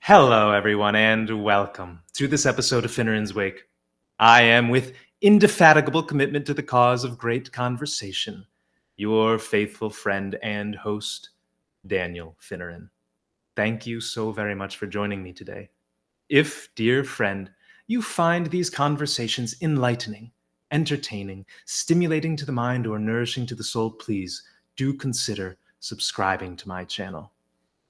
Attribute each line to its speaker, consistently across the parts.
Speaker 1: Hello, everyone, and welcome to this episode of Finneran's Wake. I am, with indefatigable commitment to the cause of great conversation, your faithful friend and host, Daniel Finneran. Thank you so very much for joining me today. If, dear friend, you find these conversations enlightening, entertaining, stimulating to the mind, or nourishing to the soul, please do consider subscribing to my channel.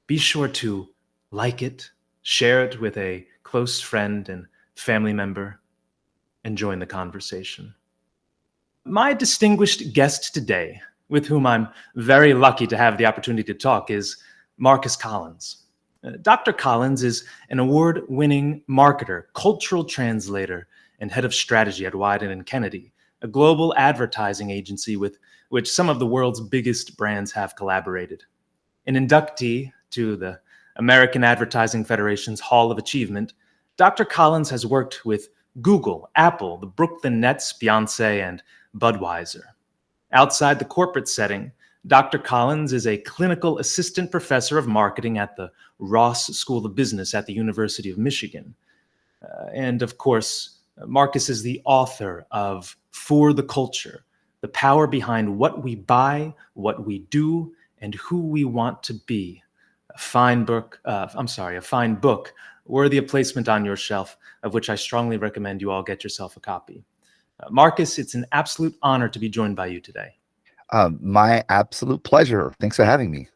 Speaker 1: Be sure to like it, share it with a close friend and family member, and join the conversation. My distinguished guest today, with whom I'm very lucky to have the opportunity to talk, is Marcus Collins. Dr. Collins is an award-winning marketer, cultural translator, and head of strategy at Wieden & Kennedy, a global advertising agency with which some of the world's biggest brands have collaborated. An inductee to the American Advertising Federation's Hall of Achievement, Dr. Collins has worked with Google, Apple, the Brooklyn Nets, Beyoncé, and Budweiser. Outside the corporate setting, Dr. Collins is a clinical assistant professor of marketing at the Ross School of Business at the University of Michigan. And of course, Marcus is the author of For the Culture, the power behind what we buy, what we do, and who we want to be. A fine book worthy of placement on your shelf, of which I strongly recommend you all get yourself a copy. Marcus, it's an absolute honor to be joined by you today.
Speaker 2: My absolute pleasure. Thanks for having me.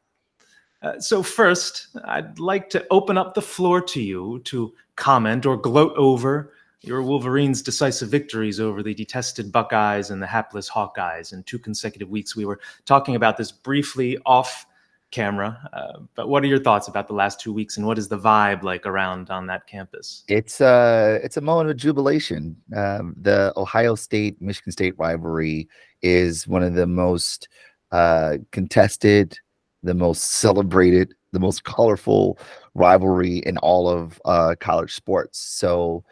Speaker 1: So first, I'd like to open up the floor to you to comment or gloat over your Wolverines' decisive victories over the detested Buckeyes and the hapless Hawkeyes in 2 consecutive weeks. We were talking about this briefly off camera, but what are your thoughts about the last 2 weeks, and what is the vibe like around on that campus?
Speaker 2: It's a moment of jubilation. The Ohio State-Michigan State rivalry is one of the most contested, the most celebrated, the most colorful rivalry in all of college sports. So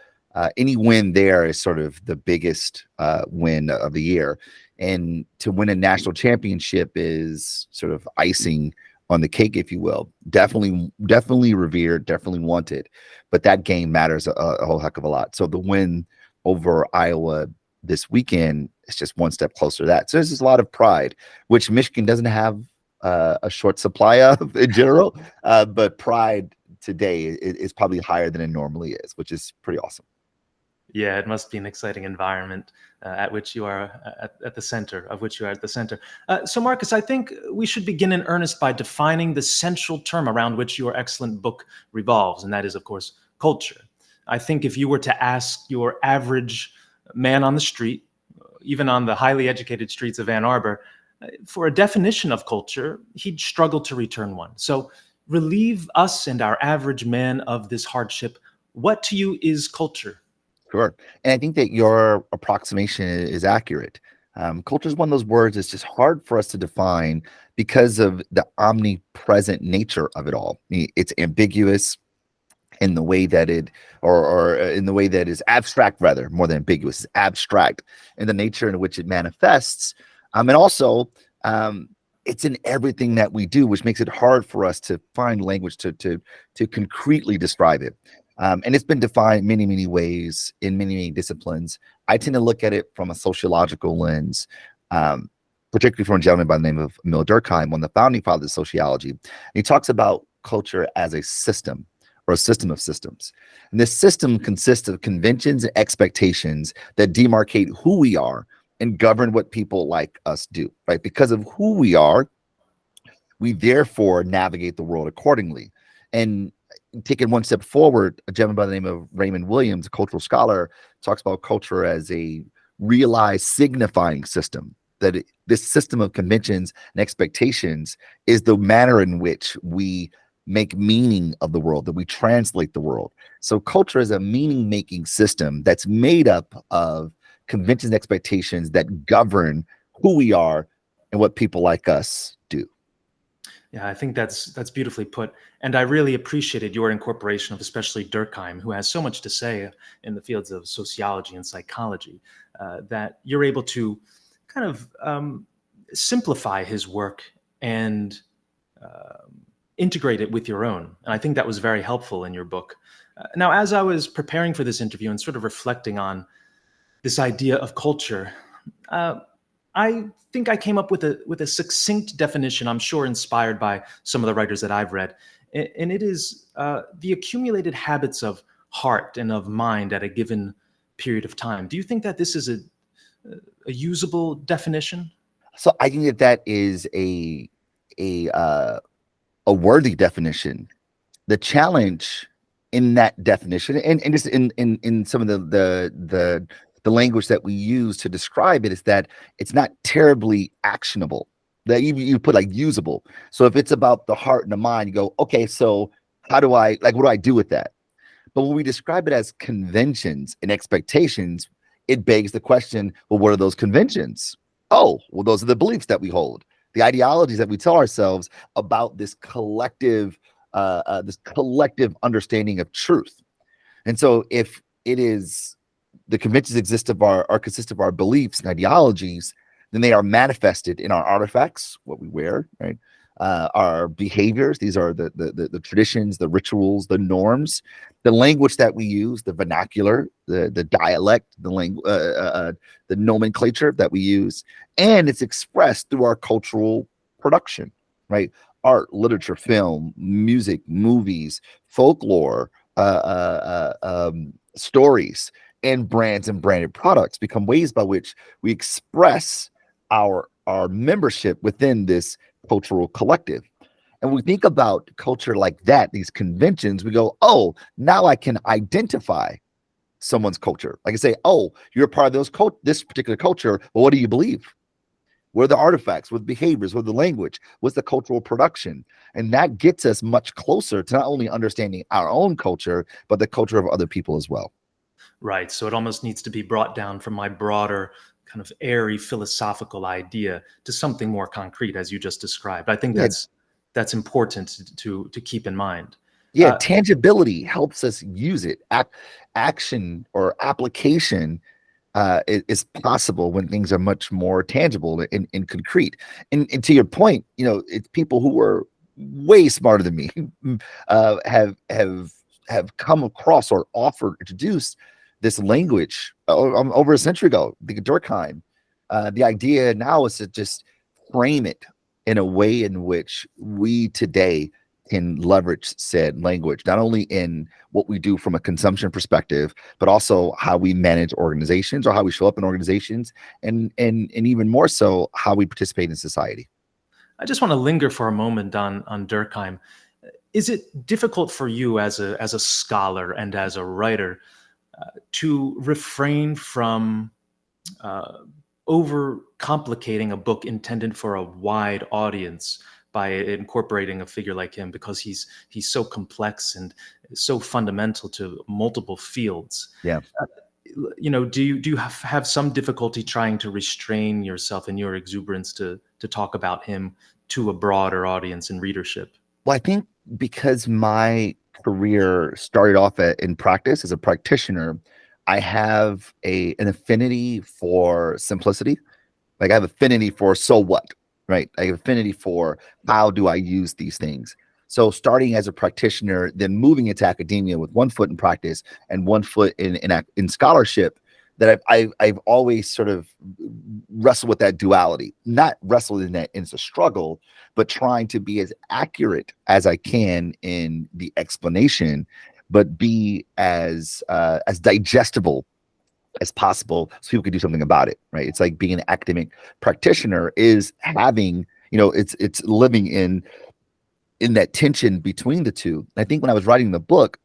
Speaker 2: any win there is sort of the biggest win of the year. And to win a national championship is sort of icing on the cake, if you will. Definitely revered, definitely wanted. But that game matters a whole heck of a lot. So the win over Iowa this weekend is just one step closer to that. So there's just a lot of pride, which Michigan doesn't have a short supply of in general. But pride today is probably higher than it normally is, which is pretty awesome.
Speaker 1: Yeah, it must be an exciting environment at which you are at the center, of which you are at the center. So, Marcus, I think we should begin in earnest by defining the central term around which your excellent book revolves, and that is, of course, culture. I think if you were to ask your average man on the street, even on the highly educated streets of Ann Arbor, for a definition of culture, he'd struggle to return one. So, relieve us and our average man of this hardship. What to you is culture?
Speaker 2: Sure. And I think that your approximation is accurate. Culture is one of those words that's just hard for us to define because of the omnipresent nature of it all. It's ambiguous in the way that or in the way that is abstract, rather, more than ambiguous. It's abstract in the nature in which it manifests. And also, it's in everything that we do, which makes it hard for us to find language to concretely describe it. And it's been defined many, many ways in many, many disciplines. I tend to look at it from a sociological lens, particularly from a gentleman by the name of Emil Durkheim, one of the founding fathers of sociology. And he talks about culture as a system or a system of systems. And this system consists of conventions and expectations that demarcate who we are and govern what people like us do, right? Because of who we are, we therefore navigate the world accordingly. And taking one step forward, a gentleman by the name of Raymond Williams, a cultural scholar, talks about culture as a realized signifying system, that this system of conventions and expectations is the manner in which we make meaning of the world, that we translate the world. So culture is a meaning-making system that's made up of conventions and expectations that govern who we are and what people like us do.
Speaker 1: Yeah, I think that's beautifully put. And I really appreciated your incorporation of especially Durkheim, who has so much to say in the fields of sociology and psychology, that you're able to kind of simplify his work and integrate it with your own. And I think that was very helpful in your book. Now, as I was preparing for this interview and sort of reflecting on this idea of culture, I think I came up with a succinct definition, I'm sure inspired by some of the writers that I've read. And it is the accumulated habits of heart and of mind at a given period of time. Do you think that this is a usable definition?
Speaker 2: So I think that that is a worthy definition. The challenge in that definition, and just in some of the language that we use to describe it, is that it's not terribly actionable. That you put like usable. So if it's about the heart and the mind, you go, okay, so how do I, like, what do I do with that? But when we describe it as conventions and expectations, it begs the question, well, what are those conventions? Oh, well, those are the beliefs that we hold, the ideologies that we tell ourselves about this collective understanding of truth. And so if it is, the conventions exist of our consist of our beliefs and ideologies, then they are manifested in our artifacts, what we wear, right? Our behaviors, these are the traditions, the rituals, the norms, the language that we use, the vernacular, the dialect, the nomenclature that we use, and it's expressed through our cultural production, right? Art, literature, film, music, movies, folklore, stories, and brands and branded products become ways by which we express our membership within this cultural collective. And we think about culture like that, these conventions, we go, oh, now I can identify someone's culture. I can say, oh, you're a part of this particular culture. Well, what do you believe? What are the artifacts? What are the behaviors? What are the language? What's the cultural production? And that gets us much closer to not only understanding our own culture, but the culture of other people as well.
Speaker 1: Right. So it almost needs to be brought down from my broader kind of airy philosophical idea to something more concrete, as you just described. I think
Speaker 2: Yeah,
Speaker 1: that's important to keep in mind.
Speaker 2: yeah, tangibility helps us use it. Action or application is possible when things are much more tangible and concrete. And to your point, it's people who are way smarter than me have come across or offered, introduced this language over a century ago, the Durkheim. The idea now is to just frame it in a way in which we today can leverage said language, not only in what we do from a consumption perspective, but also how we manage organizations or how we show up in organizations, and even more so how we participate in society.
Speaker 1: I just want to linger for a moment on Durkheim. Is it difficult for you as a scholar and as a writer to refrain from over complicating a book intended for a wide audience by incorporating a figure like him, because he's so complex and so fundamental to multiple fields?
Speaker 2: Yeah.
Speaker 1: Do you have some difficulty trying to restrain yourself and your exuberance to talk about him to a broader audience and readership?
Speaker 2: Well, I think because my career started off in practice as a practitioner, I have an affinity for simplicity. Like I have affinity for so what, right? I have affinity for how do I use these things. So starting as a practitioner, then moving into academia with one foot in practice and one foot in scholarship, that I've always sort of wrestled with that duality. Not wrestled in that it's a struggle, but trying to be as accurate as I can in the explanation, but be as digestible as possible so people can do something about it, right? It's like being an academic practitioner is having, it's living in that tension between the two. I think when I was writing the book,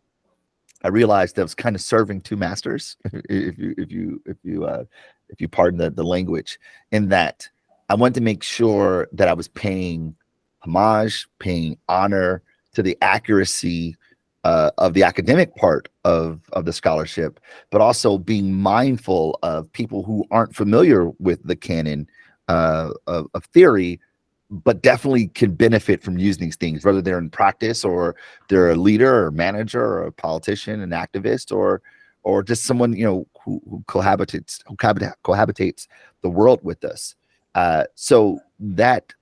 Speaker 2: I realized that I was kind of serving two masters, if you pardon the language, in that I wanted to make sure that I was paying homage, paying honor to the accuracy of the academic part of the scholarship, but also being mindful of people who aren't familiar with the canon of theory, but definitely can benefit from using these things, whether they're in practice or they're a leader or manager or a politician, an activist, or just someone who cohabitates the world with us. So that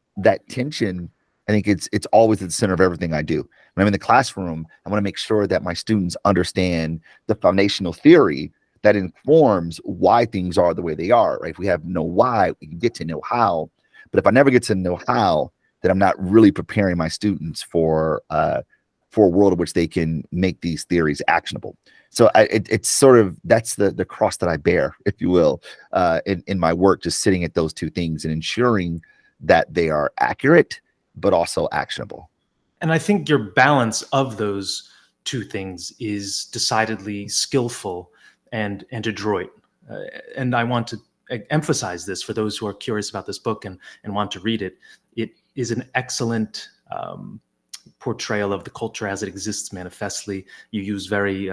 Speaker 2: tension I think it's always at the center of everything I do. When I'm in the classroom, I want to make sure that my students understand the foundational theory that informs why things are the way they are, right? If we have know why, we can get to know how. But if I never get to know how, then I'm not really preparing my students for a world in which they can make these theories actionable. So it's sort of, that's the cross that I bear, if you will, in my work, just sitting at those two things and ensuring that they are accurate, but also actionable.
Speaker 1: And I think your balance of those two things is decidedly skillful and adroit. And I want to emphasize this for those who are curious about this book and want to read it. It is an excellent portrayal of the culture as it exists manifestly. You use very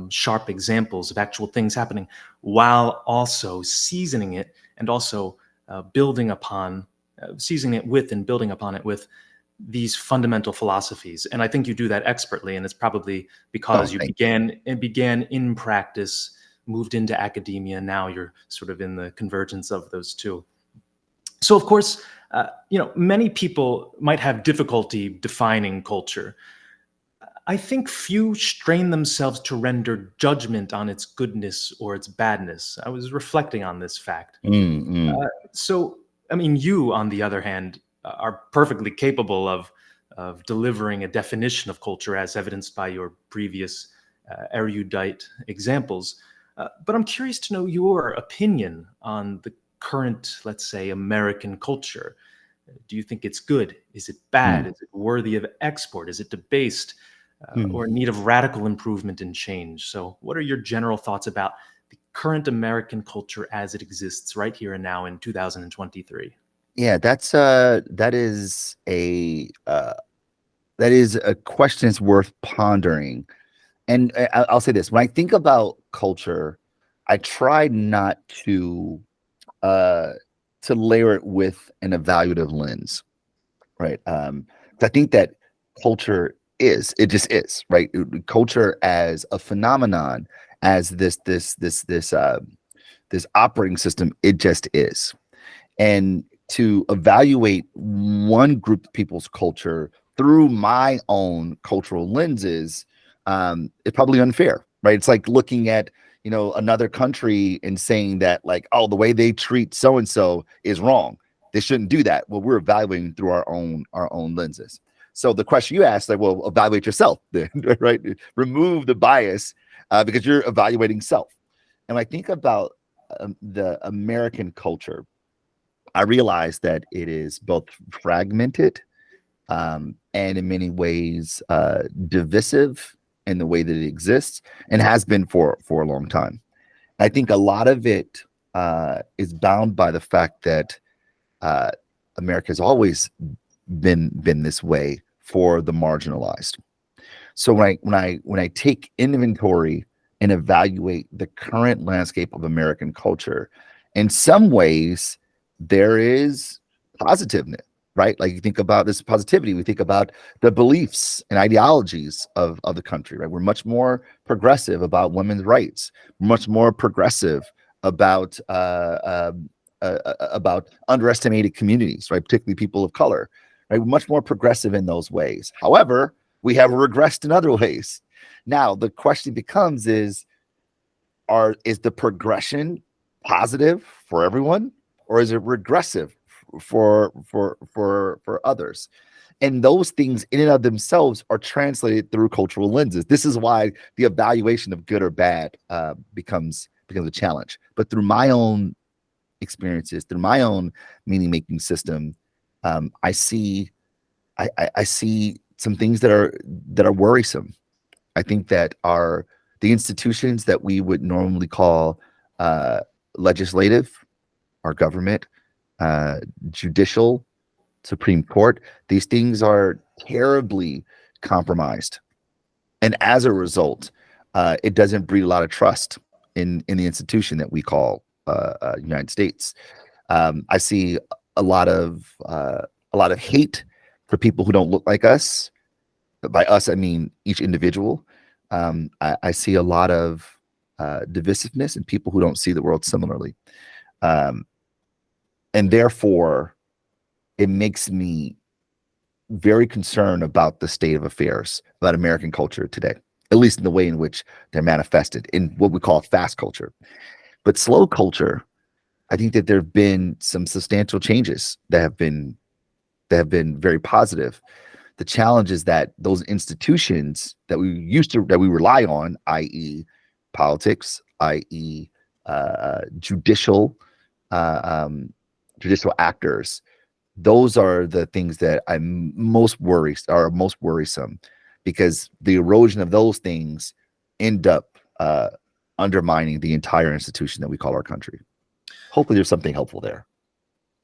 Speaker 1: sharp examples of actual things happening while also seasoning it and also building upon, seasoning it with and building upon it with these fundamental philosophies. And I think you do that expertly. And it's probably because you began in practice, moved into academia. Now you're sort of in the convergence of those two. So of course, many people might have difficulty defining culture. I think few strain themselves to render judgment on its goodness or its badness. I was reflecting on this fact. So, I mean, you, on the other hand, are perfectly capable of delivering a definition of culture as evidenced by your previous erudite examples. But I'm curious to know your opinion on the current, let's say, American culture. Do you think it's good? Is it bad? Is it worthy of export? Is it debased or in need of radical improvement and change? So what are your general thoughts about the current American culture as it exists right here and now in 2023?
Speaker 2: Yeah, that is a question that's worth pondering. And I'll say this: when I think about culture, I try not to layer it with an evaluative lens, right? I think that culture just is, right? Culture as a phenomenon, as this operating system, it just is. And to evaluate one group of people's culture through my own cultural lenses is probably unfair, right? It's like looking at another country and saying that, like, oh, the way they treat so and so is wrong. They shouldn't do that. Well, we're evaluating through our own lenses. So the question you asked, like, well, evaluate yourself then, right? Remove the bias because you're evaluating self. And when I think about the American culture, I realize that it is both fragmented and in many ways divisive in the way that it exists and has been for a long time. I think a lot of it is bound by the fact that America has always been this way for the marginalized. So when I take inventory and evaluate the current landscape of American culture, in some ways there is positiveness, right? Like, you think about this positivity, we think about the beliefs and ideologies of the country, right? We're much more progressive about women's rights, much more progressive about underestimated communities, right? Particularly people of color, right? We're much more progressive in those ways. However, we have regressed in other ways. Now, the question becomes is the progression positive for everyone, or is it regressive for others? And those things in and of themselves are translated through cultural lenses. This is why the evaluation of good or bad becomes a challenge. But through my own experiences, through my own meaning-making system, I see some things that are worrisome. I think that the institutions that we would normally call legislative, our government, judicial, Supreme Court, these things are terribly compromised. And as a result, it doesn't breed a lot of trust in the institution that we call United States. I see a lot of hate for people who don't look like us. By us, I mean each individual. I see a lot of divisiveness in people who don't see the world similarly. And therefore, it makes me very concerned about the state of affairs, about American culture today, at least in the way in which they're manifested in what we call fast culture. But slow culture, I think that there have been some substantial changes that have been very positive. The challenge is that those institutions that we rely on, i.e., politics, i.e., judicial judicial actors, those are the things that I'm most worrisome, because the erosion of those things end up undermining the entire institution that we call our country. Hopefully, there's something helpful there.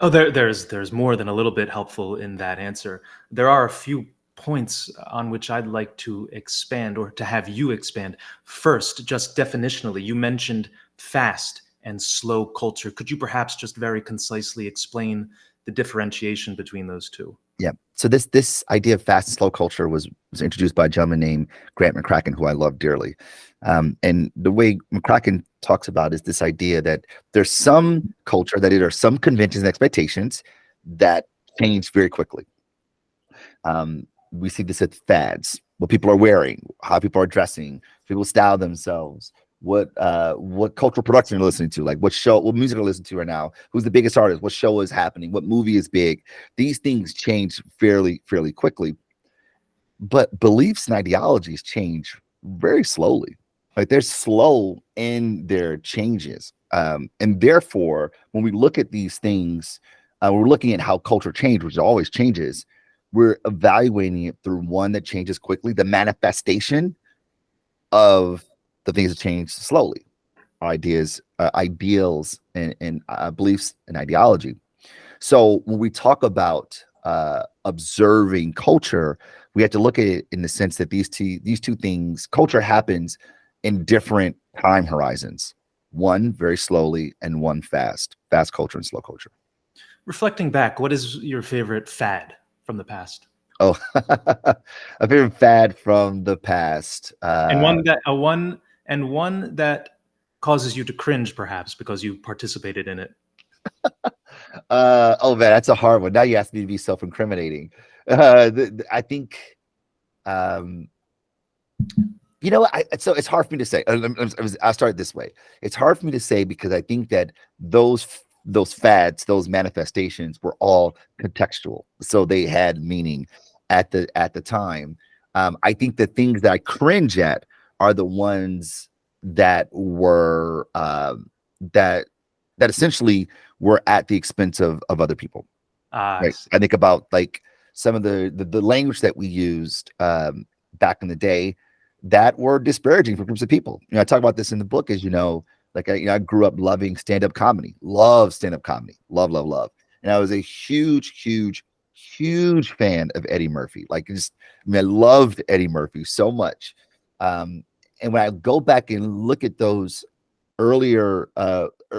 Speaker 1: Oh, there's more than a little bit helpful in that answer. There are a few points on which I'd like to expand, or to have you expand. First, just definitionally, you mentioned fast and slow culture. Could you perhaps just very concisely explain the differentiation between those two?
Speaker 2: Yeah. So this idea of fast and slow culture was introduced by a gentleman named Grant McCracken, who I love dearly. And the way McCracken talks about is this idea that there's some culture, that there are some conventions and expectations that change very quickly. We see this at fads, what people are wearing, how people are dressing, people style themselves, what cultural production they're listening to, like what music they're listening to right now, who's the biggest artist, what show is happening, what movie is big. These things change fairly quickly, but beliefs and ideologies change very slowly. Like they're slow in their changes, and therefore, when we look at these things, we're looking at how culture changes, which always changes. We're evaluating it through one that changes quickly, the manifestation of the things that change slowly, ideas, ideals, and beliefs and ideology. So when we talk about observing culture, we have to look at it in the sense that these two things, culture happens in different time horizons. One very slowly, and one fast culture and slow culture.
Speaker 1: Reflecting back, what is your favorite fad from the past?
Speaker 2: Oh, a favorite fad from the past.
Speaker 1: And one that causes you to cringe, perhaps because you participated in it.
Speaker 2: Oh man, that's a hard one. Now you asked me to be self-incriminating. I think, um, so it's hard for me to say. I'll start this way. It's hard for me to say because I think that those fads, those manifestations were all contextual, so they had meaning at the time. I think the things that I cringe at are the ones that were that essentially were at the expense of other people. Right. I think about like some of the language that we used back in the day that were disparaging for groups of people. I talk about this in the book, as you know. Like I grew up loving stand-up comedy, love stand-up comedy, love. And I was a huge fan of Eddie Murphy. Like I loved Eddie Murphy so much. And when I go back and look at those earlier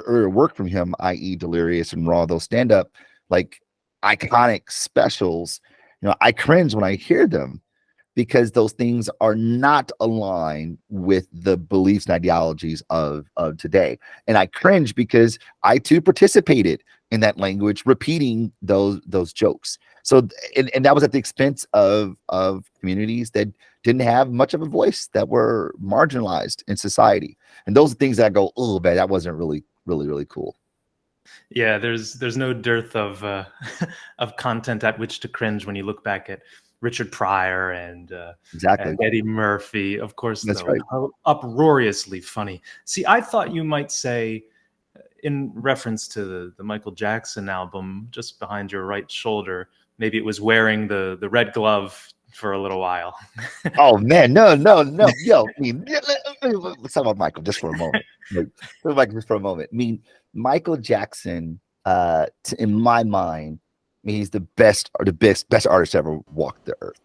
Speaker 2: work from him, i.e. Delirious and Raw, those stand-up like iconic specials, I cringe when I hear them, because those things are not aligned with the beliefs and ideologies of today. And I cringe because I too participated in that language, repeating those jokes. So, and that was at the expense of communities that didn't have much of a voice, that were marginalized in society. And those are things that I go, oh man, that wasn't really cool.
Speaker 1: Yeah, there's no dearth of of content at which to cringe when you look back at Richard Pryor and
Speaker 2: Exactly.
Speaker 1: and Eddie Murphy. Of course,
Speaker 2: That's
Speaker 1: though,
Speaker 2: right.
Speaker 1: uproariously funny. See, I thought you might say, in reference to the Michael Jackson album, just behind your right shoulder, maybe it was wearing the red glove for a little while.
Speaker 2: Oh man, no. Yo, I mean, let's talk about Michael just for a moment. I mean, Michael Jackson, in my mind, he's the best artist ever walked the earth.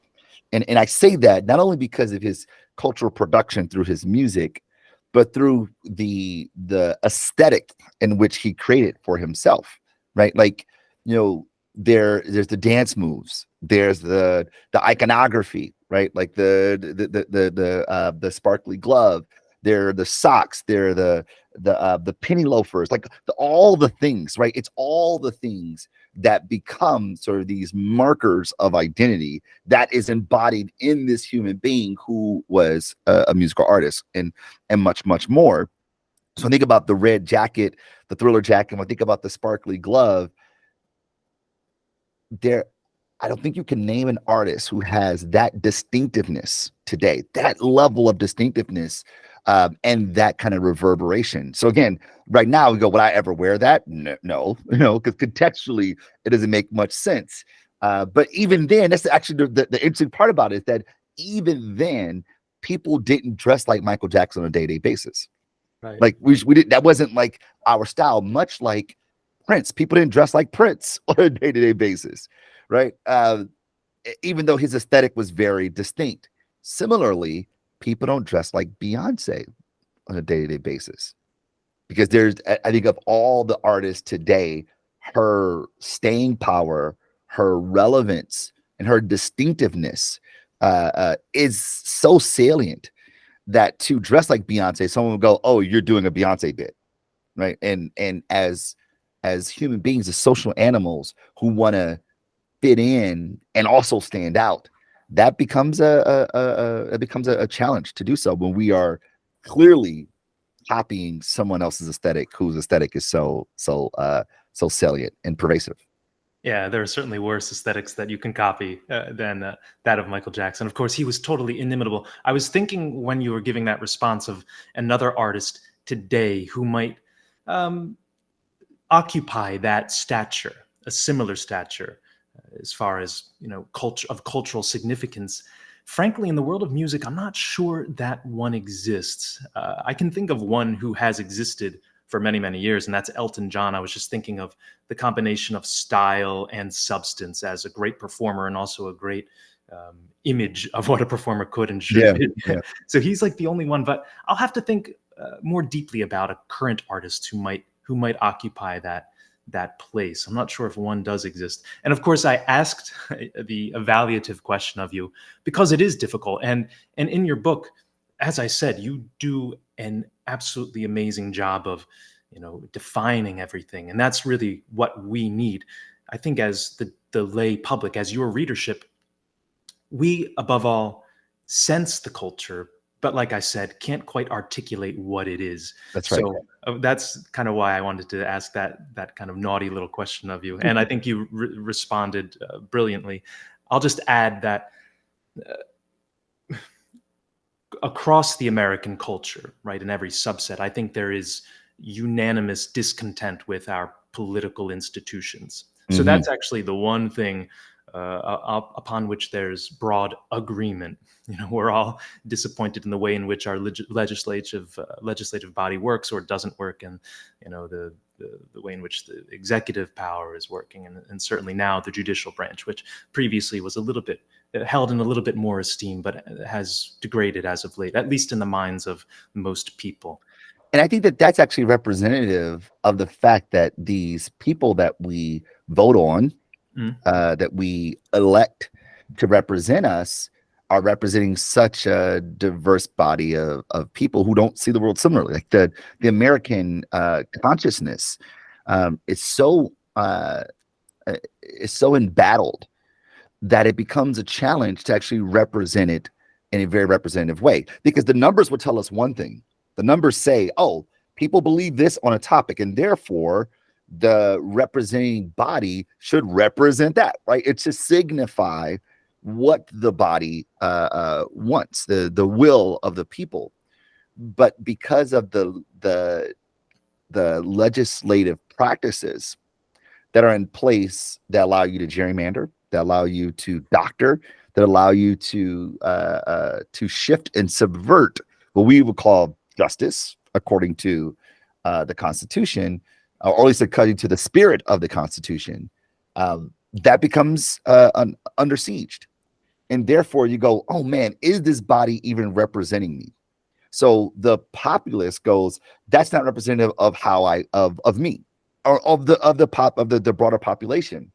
Speaker 2: And I say that not only because of his cultural production through his music, but through the aesthetic in which he created for himself, right? Like, there's the dance moves, there's the iconography, right? Like the sparkly glove, there are the socks, there are the penny loafers, like all the things, right? It's all the things that become sort of these markers of identity that is embodied in this human being who was a musical artist, and much, much more. So think about the red jacket, the Thriller jacket. When I think about the sparkly glove, there, I don't think you can name an artist who has that distinctiveness today, that level of distinctiveness, and that kind of reverberation. So again, right now we go, would I ever wear that? No, because contextually it doesn't make much sense. But even then, that's actually the interesting part about it, is that even then, people didn't dress like Michael Jackson on a day-to-day basis.
Speaker 1: Right.
Speaker 2: Like we did, that wasn't like our style, much like Prince. People didn't dress like Prince on a day-to-day basis, right? Even though his aesthetic was very distinct. Similarly, people don't dress like Beyonce on a day-to-day basis, because I think of all the artists today, her staying power, her relevance, and her distinctiveness is so salient that to dress like Beyonce, someone will go, "Oh, you're doing a Beyonce bit," right? And as human beings, as social animals who want to fit in and also stand out, that becomes a challenge to do so when we are clearly copying someone else's aesthetic, whose aesthetic is so salient and pervasive.
Speaker 1: Yeah, there are certainly worse aesthetics that you can copy than that of Michael Jackson. Of course, he was totally inimitable. I was thinking when you were giving that response of another artist today who might occupy that stature, a similar stature, as far as cultural significance. Frankly, in the world of music, I'm not sure that one exists. I can think of one who has existed for many, many years, and that's Elton John. I was just thinking of the combination of style and substance as a great performer, and also a great image of what a performer could and should be.
Speaker 2: Yeah.
Speaker 1: So he's like the only one, but I'll have to think more deeply about a current artist who might occupy that place. I'm not sure if one does exist. And of course, I asked the evaluative question of you because it is difficult. And in your book, as I said, you do an absolutely amazing job of, defining everything. And that's really what we need. I think as the lay public, as your readership, we above all sense the culture, but like I said, can't quite articulate what it is.
Speaker 2: That's right.
Speaker 1: So that's kind of why I wanted to ask that kind of naughty little question of you. And I think you responded brilliantly. I'll just add that across the American culture, right, in every subset, I think there is unanimous discontent with our political institutions. So that's actually the one thing upon which there's broad agreement. We're all disappointed in the way in which our legislative body works or doesn't work, and the way in which the executive power is working, and certainly now the judicial branch, which previously was a little bit held in a little bit more esteem, but has degraded as of late, at least in the minds of most people.
Speaker 2: And I think that that's actually representative of the fact that these people that we vote on, that we elect to represent us, are representing such a diverse body of people who don't see the world similarly. Like the American consciousness is so embattled that it becomes a challenge to actually represent it in a very representative way. Because the numbers would tell us one thing. The numbers say, oh, people believe this on a topic, and therefore the representing body should represent that, right? It's to signify what the body wants, the will of the people. But because of the legislative practices that are in place that allow you to gerrymander, that allow you to doctor, that allow you to shift and subvert what we would call justice according to the Constitution, or at least according to the spirit of the Constitution, that becomes under siege. And therefore you go, oh man, is this body even representing me? So the populace goes, that's not representative of how of me, or of the broader population.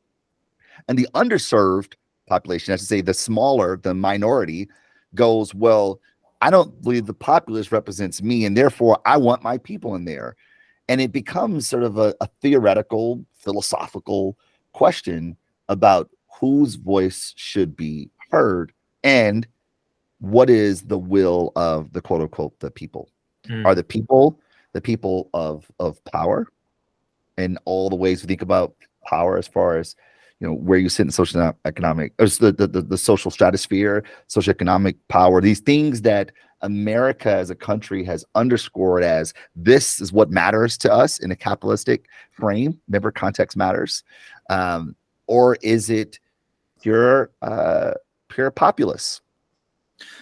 Speaker 2: And the underserved population, I should say the smaller, the minority, goes, well, I don't believe the populace represents me, and therefore I want my people in there. And it becomes sort of a theoretical, philosophical question about whose voice should be heard and what is the will of the quote unquote the people. Are the people of power and all the ways we think about power as far as where you sit in social economic or the social stratosphere, socioeconomic power, these things that America as a country has underscored as this is what matters to us in a capitalistic frame. Remember, context matters. Or is it pure populace?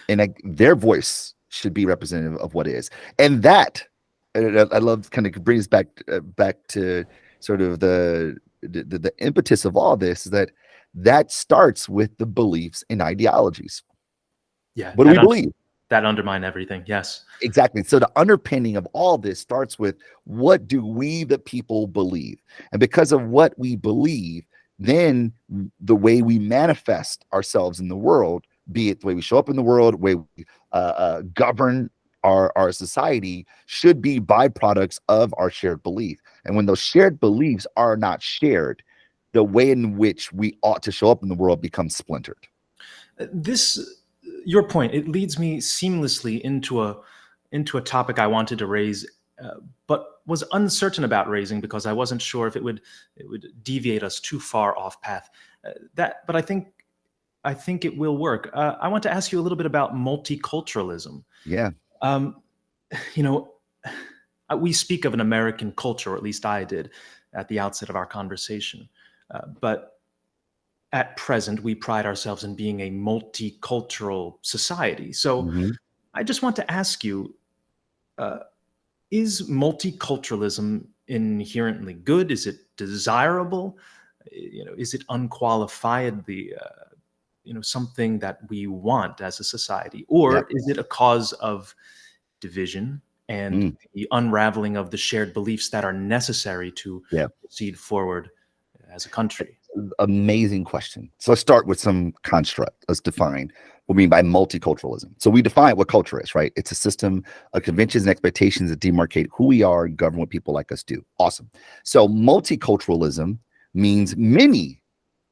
Speaker 2: And their voice should be representative of what is. And that, I love, kind of brings back to sort of the impetus of all this, is that starts with the beliefs and ideologies.
Speaker 1: Yeah.
Speaker 2: What do we believe?
Speaker 1: That undermine everything. Yes.
Speaker 2: Exactly. So the underpinning of all this starts with, what do we, the people, believe? And because of what we believe, then the way we manifest ourselves in the world, be it the way we show up in the world, the way we govern our society, should be byproducts of our shared belief. And when those shared beliefs are not shared, the way in which we ought to show up in the world becomes splintered.
Speaker 1: Your point, it leads me seamlessly into a topic I wanted to raise, but was uncertain about raising because I wasn't sure if it would deviate us too far off path. But I think it will work. I want to ask you a little bit about multiculturalism.
Speaker 2: Yeah.
Speaker 1: We speak of an American culture, or at least I did at the outset of our conversation. But at present, we pride ourselves in being a multicultural society. So I just want to ask you, is multiculturalism inherently good? Is it desirable? Is it unqualifiedly something that we want as a society? Or is it a cause of division and the unraveling of the shared beliefs that are necessary to proceed forward as a country?
Speaker 2: Amazing question. So let's start with some construct. Let's define what we mean by multiculturalism. So we define what culture is, right? It's a system of conventions and expectations that demarcate who we are and govern what people like us do. Awesome. So multiculturalism means many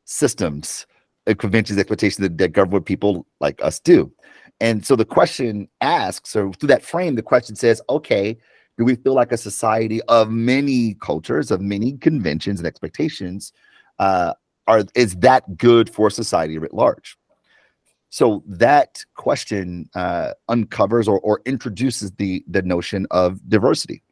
Speaker 2: systems of conventions and expectations that govern what people like us do. And so the question asks, or through that frame, the question says, okay, do we feel like a society of many cultures, of many conventions and expectations? Is that good for society writ large? So that question uncovers or introduces the notion of diversity,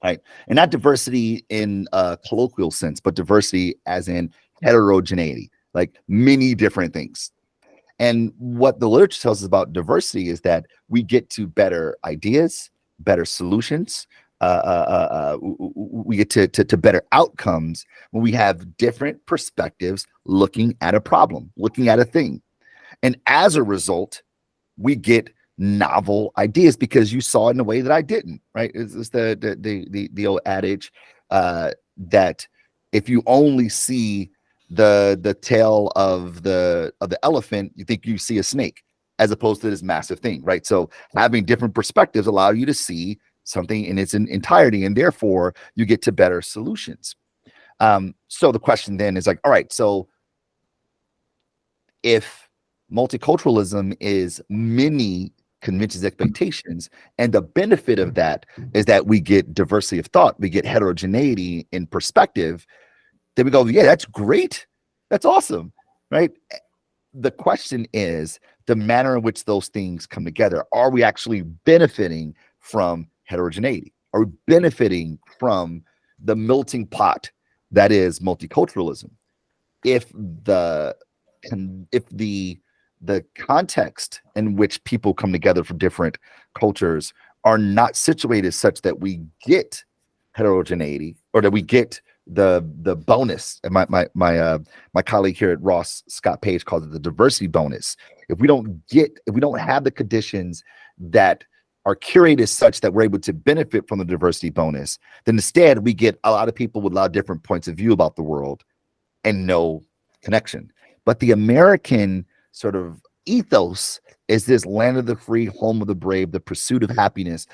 Speaker 2: right? And not diversity in a colloquial sense, but diversity as in heterogeneity, like many different things. And what the literature tells us about diversity is that we get to better ideas, better solutions. We get to better outcomes when we have different perspectives looking at a problem, looking at a thing. And as a result, we get novel ideas because you saw it in a way that I didn't, right? It's the old adage that if you only see the tail of the elephant, you think you see a snake as opposed to this massive thing, right? So having different perspectives allow you to see something in its entirety, and therefore you get to better solutions. So the question then is like, all right, so if multiculturalism is many conventions, expectations, and the benefit of that is that we get diversity of thought, we get heterogeneity in perspective, then we go, yeah, that's great. That's awesome, right? The question is the manner in which those things come together. Are we actually benefiting from heterogeneity? Are we benefiting from the melting pot that is multiculturalism? If the context in which people come together from different cultures are not situated such that we get heterogeneity, or that we get the bonus, and my colleague here at Ross, Scott Page, calls it the diversity bonus. If we don't have the conditions that are curated such that we're able to benefit from the diversity bonus, then instead we get a lot of people with a lot of different points of view about the world and no connection. But the American sort of ethos is this land of the free, home of the brave, the pursuit of happiness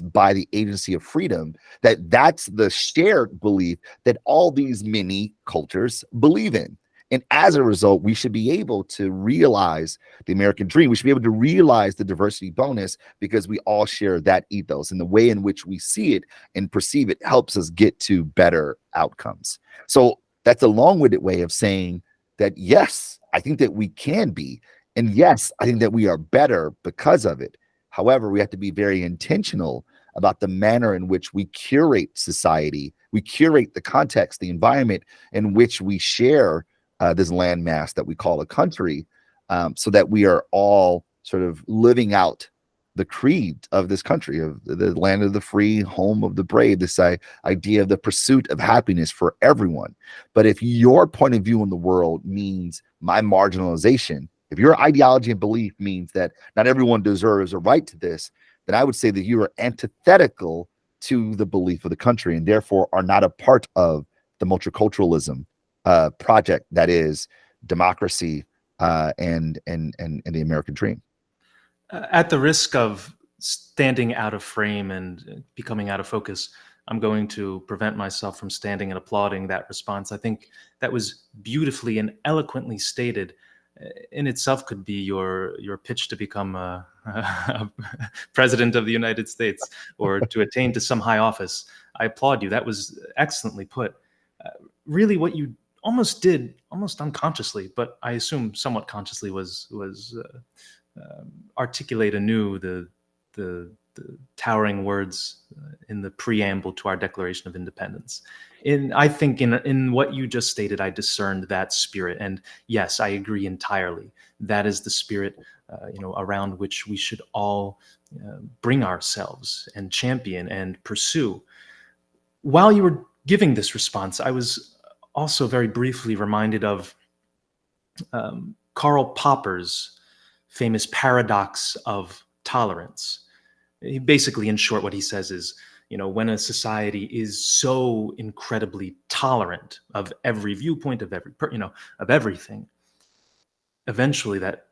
Speaker 2: by the agency of freedom. That's the shared belief that all these many cultures believe in. And as a result, we should be able to realize the American dream. We should be able to realize the diversity bonus because we all share that ethos. And the way in which we see it and perceive it helps us get to better outcomes. So that's a long-winded way of saying that, yes, I think that we can be. And yes, I think that we are better because of it. However, we have to be very intentional about the manner in which we curate society. We curate the context, the environment in which we share this landmass that we call a country, so that we are all sort of living out the creed of this country, of the land of the free, home of the brave, this idea of the pursuit of happiness for everyone. But if your point of view in the world means my marginalization, if your ideology and belief means that not everyone deserves a right to this, then I would say that you are antithetical to the belief of the country and therefore are not a part of the multiculturalism project that is democracy and the American dream.
Speaker 1: At the risk of standing out of frame and becoming out of focus, I'm going to prevent myself from standing and applauding that response. I think that was beautifully and eloquently stated. In itself could be your pitch to become a president of the United States or to attain to some high office. I applaud you. That was excellently put. Really what you almost did, almost unconsciously, but I assume somewhat consciously, was articulate anew the towering words in the preamble to our Declaration of Independence. I think in what you just stated, I discerned that spirit, and yes, I agree entirely. That is the spirit, around which we should all bring ourselves and champion and pursue. While you were giving this response, I was also very briefly reminded of Karl Popper's famous paradox of tolerance. Basically, in short, what he says is, when a society is so incredibly tolerant of every viewpoint, of everything, eventually that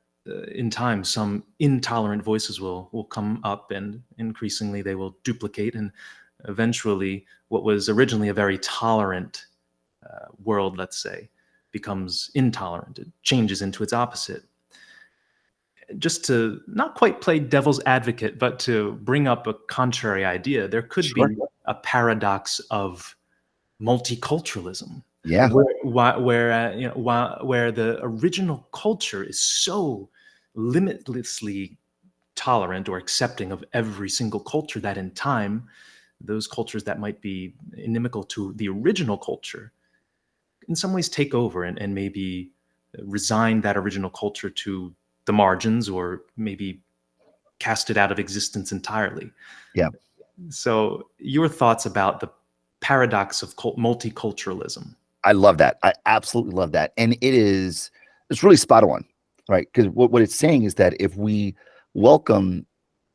Speaker 1: in time, some intolerant voices will come up, and increasingly they will duplicate, and eventually what was originally a very tolerant world, let's say, becomes intolerant. It changes into its opposite. Just to not quite play devil's advocate, but to bring up a contrary idea, there could be a paradox of multiculturalism.
Speaker 2: Yeah.
Speaker 1: Where the original culture is so limitlessly tolerant or accepting of every single culture that in time, those cultures that might be inimical to the original culture in some ways take over and maybe resign that original culture to the margins, or maybe cast it out of existence entirely.
Speaker 2: Yeah.
Speaker 1: So your thoughts about the paradox of multiculturalism?
Speaker 2: I love that. I absolutely love that. And it's really spot on, right? Because what it's saying is that if we welcome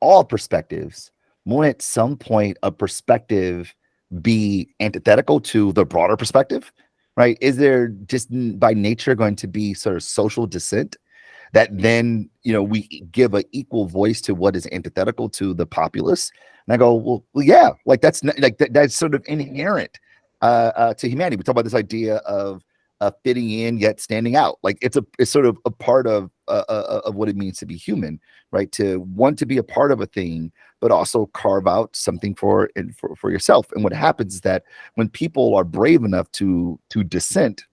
Speaker 2: all perspectives, won't at some point a perspective be antithetical to the broader perspective, right? Is there just by nature going to be sort of social dissent that then, we give an equal voice to what is antithetical to the populace? And I go, well yeah, like that's that's sort of inherent to humanity. We talk about this idea of fitting in yet standing out. Like it's sort of a part of what it means to be human, right? To want to be a part of a thing, but also carve out something for yourself. And what happens is that when people are brave enough to dissent,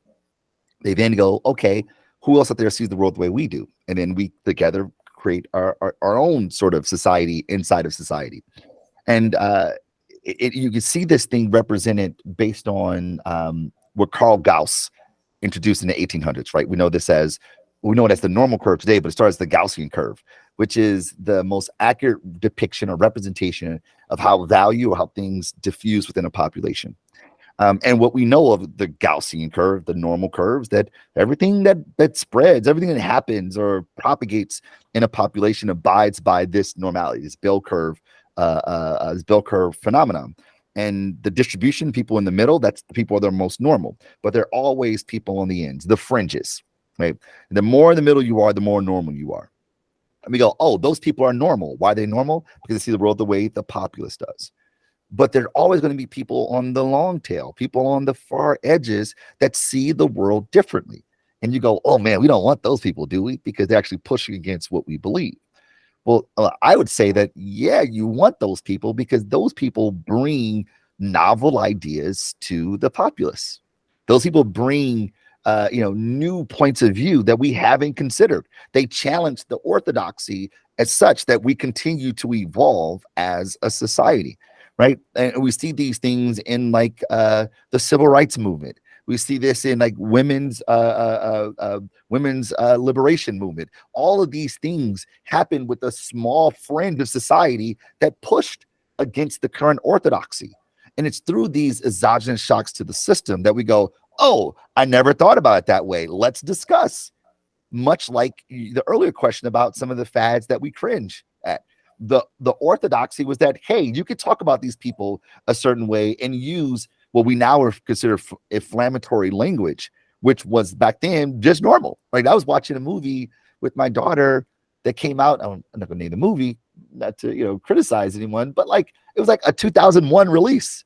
Speaker 2: they then go, okay, who else out there sees the world the way we do? And then we together create our own sort of society inside of society. And you can see this thing represented based on what Carl Gauss introduced in the 1800s, right? We know it as the normal curve today, but it starts the Gaussian curve, which is the most accurate depiction or representation of how value or how things diffuse within a population. And what we know of the Gaussian curve, the normal curves, that everything that spreads, everything that happens or propagates in a population abides by this normality, this bell curve phenomenon. And the distribution, people in the middle, that's the people that are most normal. But there are always people on the ends, the fringes. right? The more in the middle you are, the more normal you are. And we go, oh, those people are normal. Why are they normal? Because they see the world the way the populace does. But there are always going to be people on the long tail, people on the far edges that see the world differently. And you go, oh man, we don't want those people, do we? Because they're actually pushing against what we believe. Well, I would say that, yeah, you want those people because those people bring novel ideas to the populace. Those people bring, new points of view that we haven't considered. They challenge the orthodoxy as such that we continue to evolve as a society, right? And we see these things in like the civil rights movement. We see this in like women's liberation movement. All of these things happen with a small fringe of society that pushed against the current orthodoxy. And it's through these exogenous shocks to the system that we go, oh, I never thought about it that way. Let's discuss. Much like the earlier question about some of the fads that we cringe at. The orthodoxy was that, hey, you could talk about these people a certain way and use what we now consider inflammatory language, which was back then just normal. Like I was watching a movie with my daughter that came out. I'm not gonna name the movie, not to criticize anyone, but like it was like a 2001 release.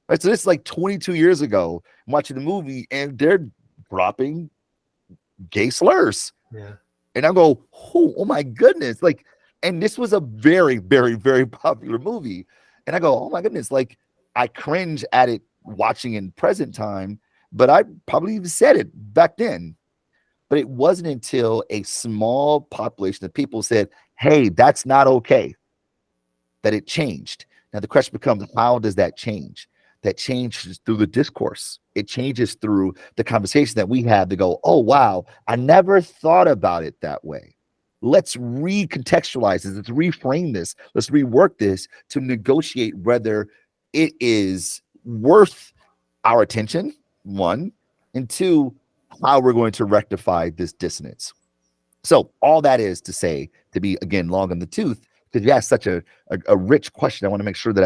Speaker 2: Right. So this is like 22 years ago. I'm watching the movie and they're dropping gay slurs.
Speaker 1: Yeah.
Speaker 2: And I go, oh my goodness. Like, and this was a very, very, very popular movie. And I go, oh my goodness. Like, I cringe at it watching in present time, but I probably even said it back then. But it wasn't until a small population of people said, hey, that's not okay, that it changed. Now the question becomes, how does that change? That changes through the discourse. It changes through the conversation that we have to go, oh, wow, I never thought about it that way. Let's recontextualize this. Let's reframe this. Let's rework this to negotiate whether it is worth our attention, one, and two, how we're going to rectify this dissonance. So all that is to say, to be, again, long in the tooth, because you asked such a rich question, I want to make sure that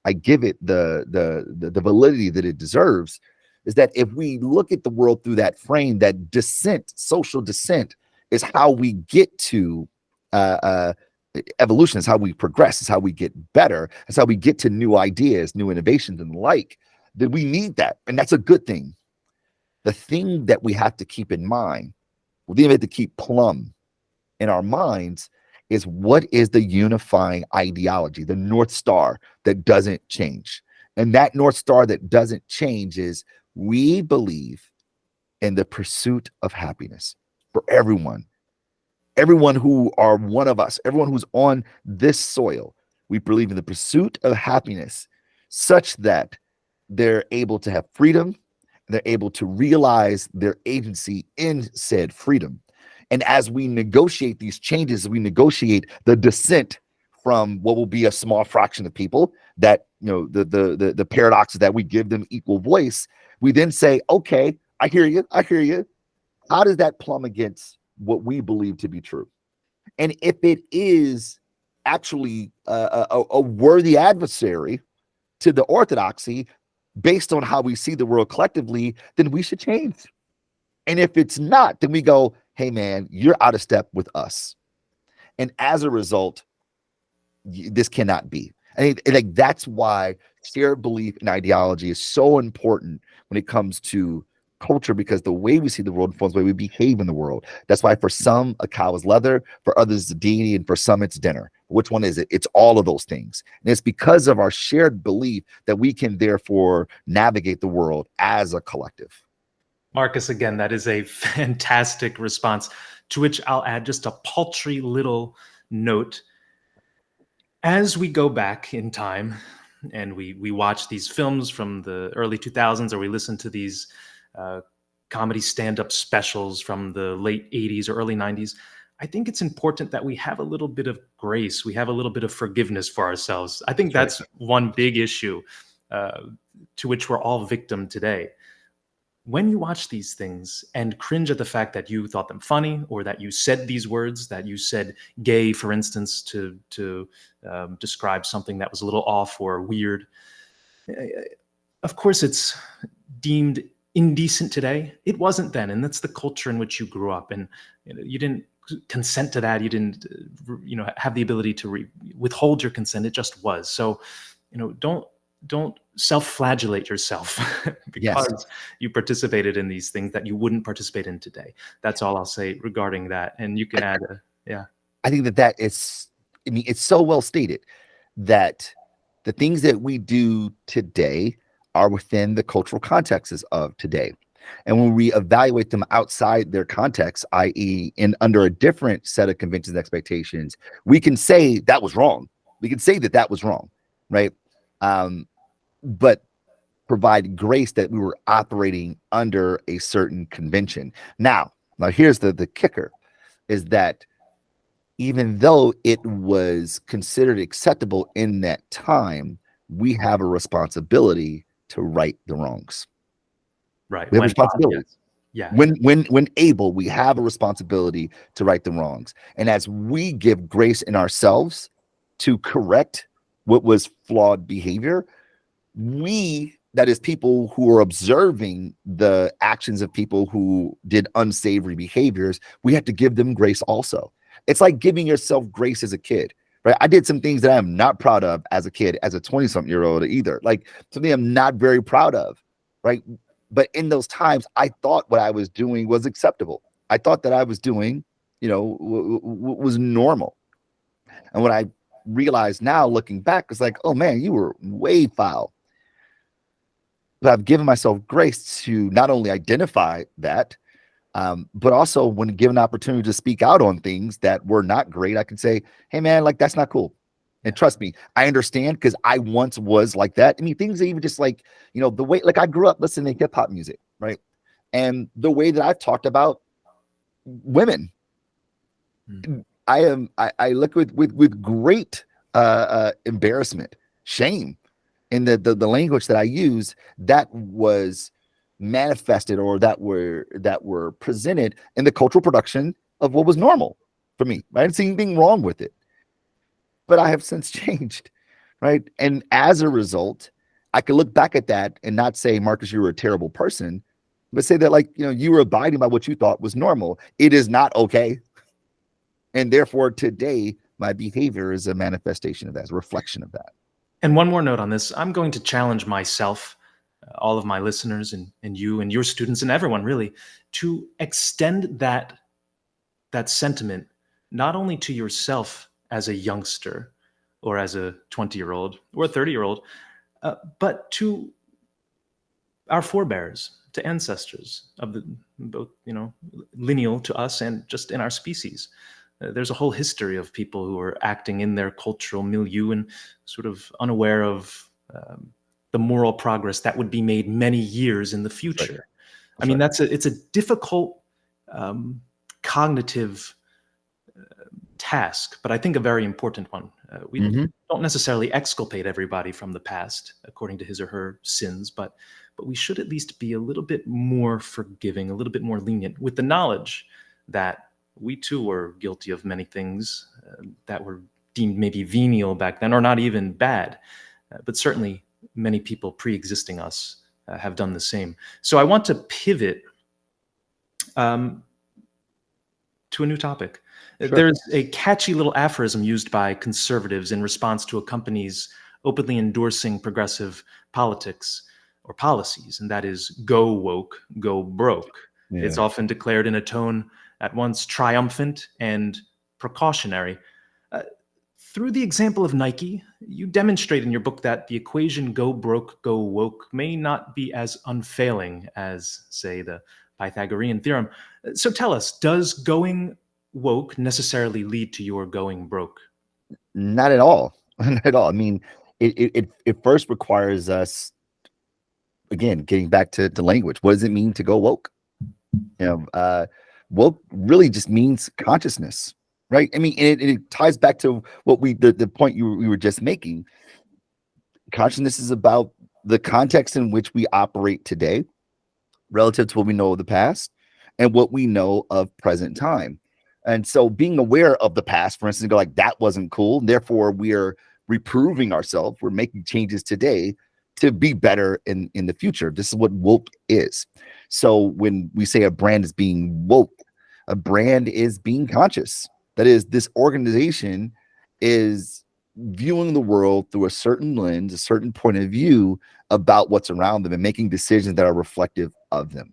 Speaker 2: I give it the validity that it deserves, is that if we look at the world through that frame, that dissent, social dissent, is how we get to evolution, is how we progress, is how we get better, is how we get to new ideas, new innovations and the like, then we need that. And that's a good thing. The thing that we have to keep in mind, we have to keep plumb in our minds, is what is the unifying ideology, the North Star that doesn't change. And that North Star that doesn't change is we believe in the pursuit of happiness for everyone who are one of us, everyone who's on this soil. We believe in the pursuit of happiness such that they're able to have freedom, they're able to realize their agency in said freedom. And as we negotiate these changes, we negotiate the descent from what will be a small fraction of people, that the paradox is that we give them equal voice. We then say, okay, I hear you. How does that plumb against what we believe to be true? And if it is actually a worthy adversary to the orthodoxy based on how we see the world collectively, then we should change. And if it's not, then we go, hey man, you're out of step with us. And as a result, this cannot be. And like that's why shared belief and ideology is so important when it comes to culture, because the way we see the world informs the way we behave in the world. That's why for some a cow is leather, for others it's a deity, and for some it's dinner. Which one is it? It's all of those things. And it's because of our shared belief that we can therefore navigate the world as a collective.
Speaker 1: Marcus, again, that is a fantastic response, to which I'll add just a paltry little note. As we go back in time and we watch these films from the early 2000s, or we listen to these comedy stand-up specials from the late 80s or early 90s, I think it's important that we have a little bit of grace. We have a little bit of forgiveness for ourselves. I think that's one big issue to which we're all victim today. When you watch these things and cringe at the fact that you thought them funny, or that you said these words, that you said gay, for instance, to describe something that was a little off or weird, of course it's deemed indecent today, it wasn't then, and that's the culture in which you grew up, and you didn't consent to that. You didn't, have the ability to withhold your consent. It just was. So, don't self-flagellate yourself
Speaker 2: Yes.
Speaker 1: because you participated in these things that you wouldn't participate in today. That's all I'll say regarding that. And you can add, yeah.
Speaker 2: I think that is, I mean, it's so well stated that the things that we do today are within the cultural contexts of today. And when we evaluate them outside their context, i.e., in under a different set of conventions and expectations, we can say that was wrong. We can say that that was wrong, right? But provide grace that we were operating under a certain convention. Now here's the kicker, is that even though it was considered acceptable in that time, we have a responsibility to right the wrongs.
Speaker 1: Right.
Speaker 2: We have a responsibility.
Speaker 1: Yeah.
Speaker 2: When able, we have a responsibility to right the wrongs. And as we give grace in ourselves to correct what was flawed behavior, that is people who are observing the actions of people who did unsavory behaviors, we have to give them grace also. It's like giving yourself grace as a kid, right? I did some things that I am not proud of as a kid, as a 20-something-year-old either, like something I'm not very proud of, right? But in those times, I thought what I was doing was acceptable. I thought that I was doing, was normal. And what I realized now, looking back, is like, oh man, you were way foul. But I've given myself grace to not only identify that, but also when given an opportunity to speak out on things that were not great, I can say, hey man, like that's not cool. And trust me, I understand, because I once was like that. I mean, things even just like, the way, like I grew up listening to hip hop music, right? And the way that I've talked about women, I look with great embarrassment, shame in the language that I use that was manifested or that were presented in the cultural production of what was normal for me. I didn't see anything wrong with it, but I have since changed, right? And as a result, I could look back at that and not say, Marcus, you were a terrible person, but say that, like, you were abiding by what you thought was normal. It is not okay. And therefore today my behavior is a manifestation of that, a reflection of that.
Speaker 1: And one more note on this, I'm going to challenge myself, all of my listeners and you and your students and everyone really, to extend that sentiment not only to yourself as a youngster or as a 20-year-old or a 30-year-old, but to our forebears, to ancestors of both, lineal to us and just in our species. There's a whole history of people who are acting in their cultural milieu and sort of unaware of the moral progress that would be made many years in the future. Right. I mean, it's a difficult cognitive task, but I think a very important one. We don't necessarily exculpate everybody from the past according to his or her sins, but we should at least be a little bit more forgiving, a little bit more lenient, with the knowledge that we too were guilty of many things that were deemed maybe venial back then, or not even bad, but certainly many people pre-existing us have done the same. So I want to pivot to a new topic. Sure. There's a catchy little aphorism used by conservatives in response to a company's openly endorsing progressive politics or policies, and that is go woke, go broke. Yeah. It's often declared in a tone at once triumphant and precautionary. Through the example of Nike, you demonstrate in your book that the equation go broke, go woke may not be as unfailing as, say, the Pythagorean theorem. So tell us, does going woke necessarily lead to your going broke?
Speaker 2: Not at all. Not at all. I mean, it first requires us, again, getting back to language. What does it mean to go woke? Woke really just means consciousness, right? I mean, it ties back to what the point we were just making. Consciousness is about the context in which we operate today relative to what we know of the past and what we know of present time. And so being aware of the past, for instance, go like, that wasn't cool, therefore we're reproving ourselves, we're making changes today to be better in the future. This is what woke is. So when we say a brand is being woke, a brand is being conscious. That is, this organization is viewing the world through a certain lens, a certain point of view about what's around them and making decisions that are reflective of them.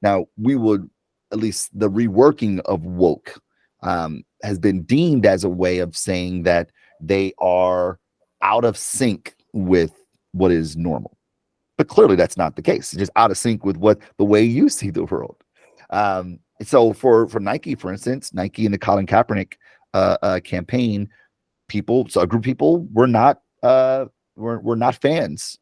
Speaker 2: Now, we would, at least the reworking of woke has been deemed as a way of saying that they are out of sync with what is normal. But clearly that's not the case. It's just out of sync with what the way you see the world. So for Nike, for instance, Nike and the Colin Kaepernick campaign, a group of people were not fans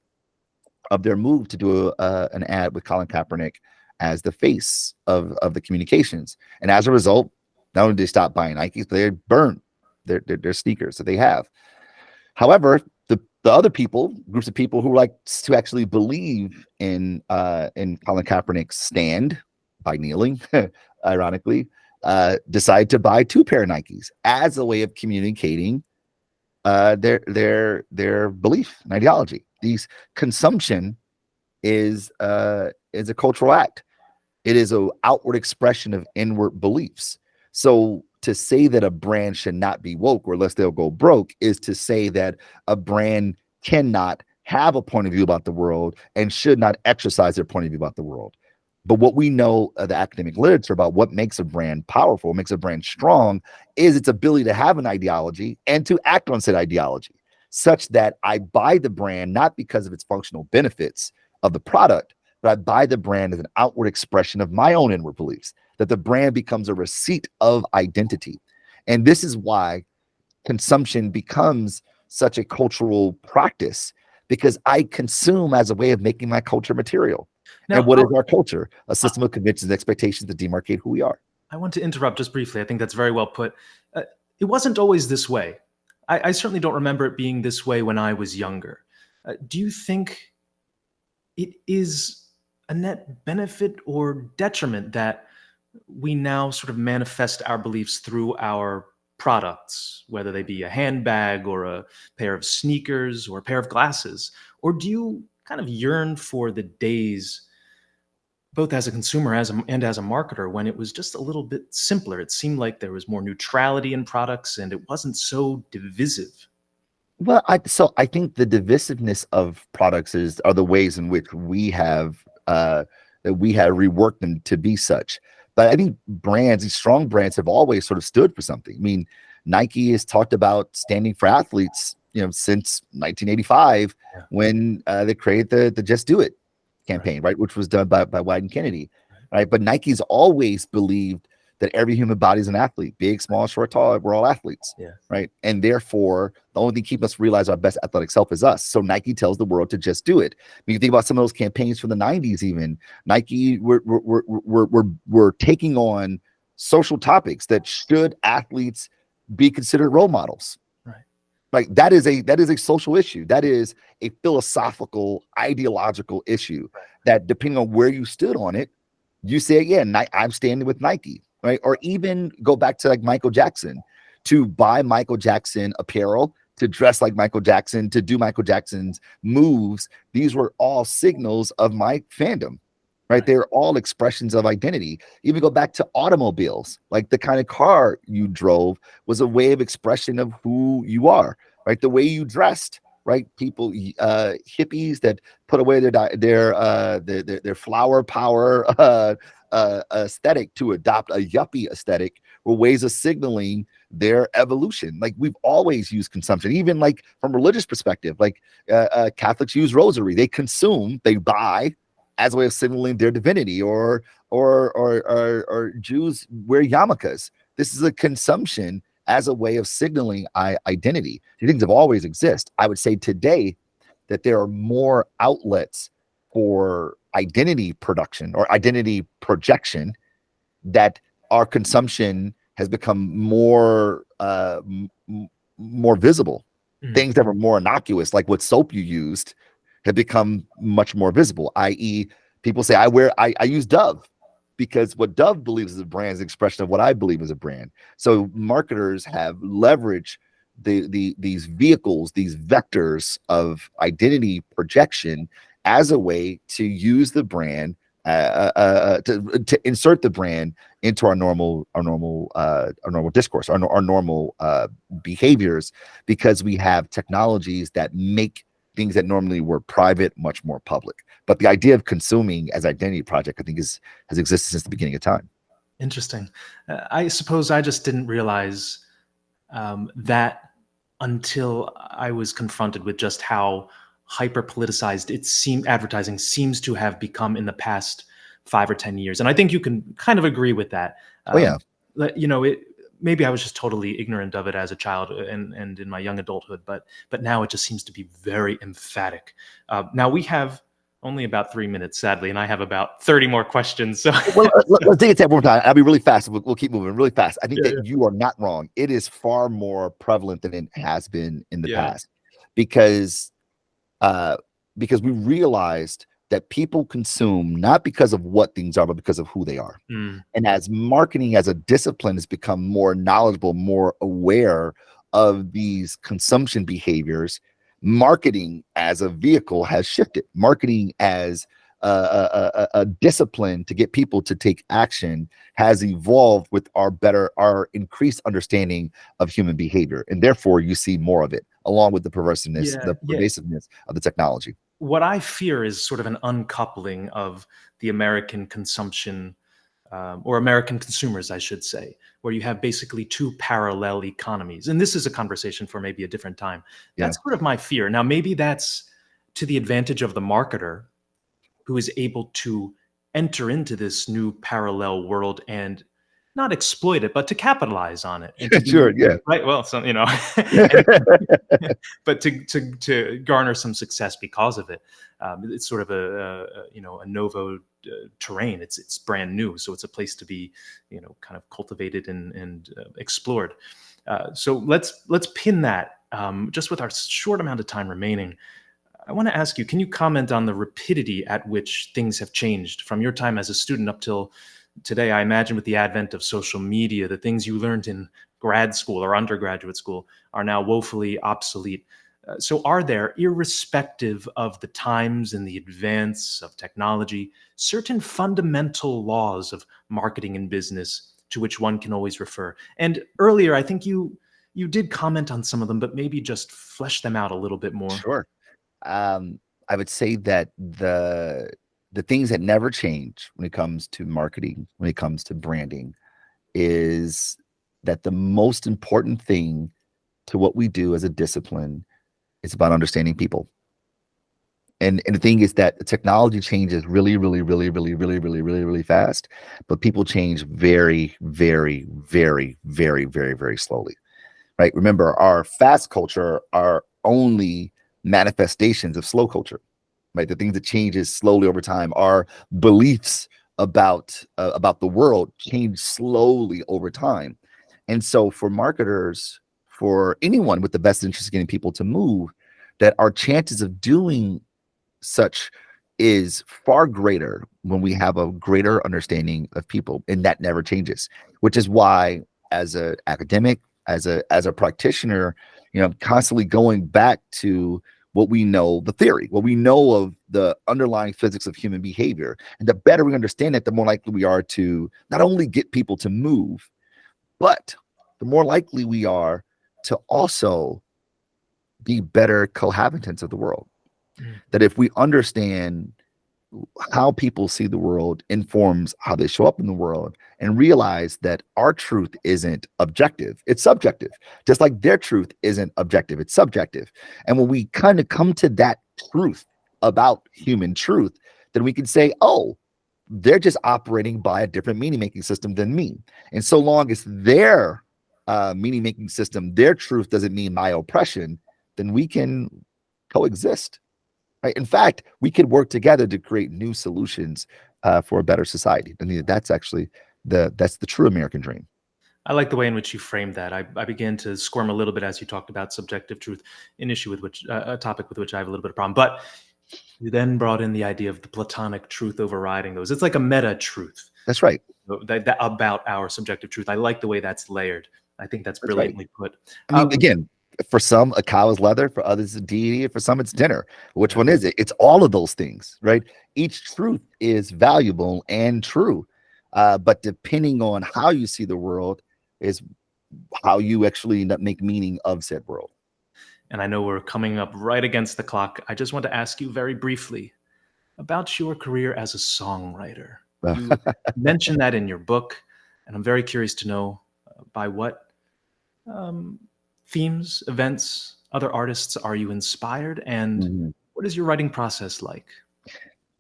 Speaker 2: of their move to do an ad with Colin Kaepernick as the face of the communications. And as a result, not only did they stop buying Nikes, but they burned their sneakers that they have. However, the other groups of people who like to actually believe in Colin Kaepernick's stand by kneeling, ironically, decide to buy 2 pair of Nikes as a way of communicating their belief and ideology. These consumption is a cultural act. It is an outward expression of inward beliefs. So to say that a brand should not be woke or unless they'll go broke is to say that a brand cannot have a point of view about the world and should not exercise their point of view about the world. But what we know of the academic literature about what makes a brand powerful, makes a brand strong, is its ability to have an ideology and to act on said ideology, such that I buy the brand not because of its functional benefits of the product, but I buy the brand as an outward expression of my own inward beliefs, that the brand becomes a receipt of identity. And this is why consumption becomes such a cultural practice, because I consume as a way of making my culture material. Now, and what is our culture? A system of conventions and expectations that demarcate who we are.
Speaker 1: I want to interrupt just briefly. I think that's very well put. It wasn't always this way. I certainly don't remember it being this way when I was younger. Do you think it is a net benefit or detriment that we now sort of manifest our beliefs through our products, whether they be a handbag or a pair of sneakers or a pair of glasses? Or do you kind of yearn for the days, both as a consumer and as a marketer, when it was just a little bit simpler? It seemed like there was more neutrality in products and it wasn't so divisive.
Speaker 2: Well, I think the divisiveness of products are the ways in which we have reworked them to be such. But I think these strong brands have always sort of stood for something. I mean, Nike has talked about standing for athletes, since 1985, when they created the Just Do It campaign, right, which was done by Wyden Kennedy, right? But Nike's always believed that every human body is an athlete, big, small, short, tall, we're all athletes, right? And therefore, the only thing keeping us realize our best athletic self is us. So Nike tells the world to just do it. When you think about some of those campaigns from the 90s, even Nike were taking on social topics that should athletes be considered role models. Like that is a social issue. That is a philosophical, ideological issue that, depending on where you stood on it, you say, yeah, I'm standing with Nike, right? Or even go back to like Michael Jackson, to buy Michael Jackson apparel, to dress like Michael Jackson, to do Michael Jackson's moves. These were all signals of my fandom, right? They're all expressions of identity. Even go back to automobiles, like the kind of car you drove was a way of expression of who you are, right? The way you dressed, right? People, hippies that put away their flower power aesthetic to adopt a yuppie aesthetic were ways of signaling their evolution. Like we've always used consumption, even like from a religious perspective, like Catholics use rosary. They consume, they buy as a way of signaling their divinity, or Jews wear yarmulkes. This is a consumption as a way of signaling identity. These things have always existed. I would say today that there are more outlets for identity production or identity projection, that our consumption has become more visible. Things that were more innocuous, like what soap you used, have become much more visible, i.e. people say, I use Dove, because what Dove believes is a brand is an expression of what I believe is a brand. So marketers have leveraged these vehicles, these vectors of identity projection as a way to use the brand, to insert the brand into our normal discourse, our normal behaviors, because we have technologies that make things that normally were private much more public. But the idea of consuming as identity project, I think, has existed since the beginning of time.
Speaker 1: Interesting. I suppose I just didn't realize that until I was confronted with just how hyper politicized advertising seems to have become in the past 5 or 10 years. And I think you can kind of agree with that.
Speaker 2: Oh yeah.
Speaker 1: Maybe I was just totally ignorant of it as a child and in my young adulthood, but now it just seems to be very emphatic. Now we have only about 3 minutes, sadly, and I have about 30 more questions. So
Speaker 2: well, let's take it that one more time. I'll be really fast. We'll keep moving really fast. I think that you are not wrong. It is far more prevalent than it has been in the past, because we realized that people consume not because of what things are, but because of who they are. And as marketing as a discipline has become more knowledgeable, more aware of these consumption behaviors, marketing as a vehicle has shifted. Marketing as a discipline to get people to take action has evolved with our increased understanding of human behavior, and therefore you see more of it, along with the perversiveness, the pervasiveness of the technology.
Speaker 1: What I fear is sort of an uncoupling of the American consumption, or American consumers, I should say, where you have basically two parallel economies. And this is a conversation for maybe a different time. That's sort of my fear. Now, maybe that's to the advantage of the marketer, who is able to enter into this new parallel world and not exploit it, but to capitalize on it. And right. Well, so, but to garner some success because of it. It's sort of a novo terrain. It's brand new, so it's a place to be, kind of cultivated and explored. So let's pin that. Just with our short amount of time remaining, I want to ask you, can you comment on the rapidity at which things have changed from your time as a student up till today? I imagine with the advent of social media, the things you learned in grad school or undergraduate school are now woefully obsolete. So are there, irrespective of the times and the advance of technology, certain fundamental laws of marketing and business to which one can always refer? And earlier, I think you did comment on some of them, but maybe just flesh them out a little bit more.
Speaker 2: Sure. I would say that the things that never change when it comes to marketing, when it comes to branding, is that the most important thing to what we do as a discipline is about understanding people. And the thing is that the technology changes really, really, really, really, really, really, really, really fast, but people change very, very, very, very, very, very slowly. Right? Remember, our fast culture are only manifestations of slow culture. Right? The things that changes slowly over time, our beliefs about the world change slowly over time. And so for marketers, for anyone with the best interest in getting people to move, that our chances of doing such is far greater when we have a greater understanding of people, and that never changes. Which is why, as an academic, as a practitioner, constantly going back to what we know, the theory, what we know of the underlying physics of human behavior. And the better we understand it, the more likely we are to not only get people to move, but the more likely we are to also be better cohabitants of the world. That if we understand how people see the world informs how they show up in the world, and realize that our truth isn't objective, it's subjective, just like their truth isn't objective, it's subjective. And when we kind of come to that truth about human truth, then we can say, oh, they're just operating by a different meaning making system than me. And so long as their meaning making system, their truth doesn't mean my oppression, then we can coexist. Right? In fact, we could work together to create new solutions for a better society. I mean, that's actually that's the true American dream.
Speaker 1: I like the way in which you framed that. I began to squirm a little bit as you talked about subjective truth, an issue with which a topic with which I have a little bit of problem. But you then brought in the idea of the Platonic truth overriding those. It's like a meta truth.
Speaker 2: That's right.
Speaker 1: That about our subjective truth. I like the way that's layered. I think that's brilliantly put.
Speaker 2: I mean, again, For some, a cow is leather. For others, a deity. For some, it's dinner. Which
Speaker 1: Yeah.
Speaker 2: one is it? It's all of those things, right? Each truth is valuable and true, but depending on how you see the world is how you actually end up make meaning of said world.
Speaker 1: And I know we're coming up right against the clock. I just want to ask you very briefly about your career as a songwriter. You mentioned that in your book, and I'm very curious to know by what um, themes, events, other artists are you inspired, and
Speaker 2: Mhm.
Speaker 1: what is your writing process like?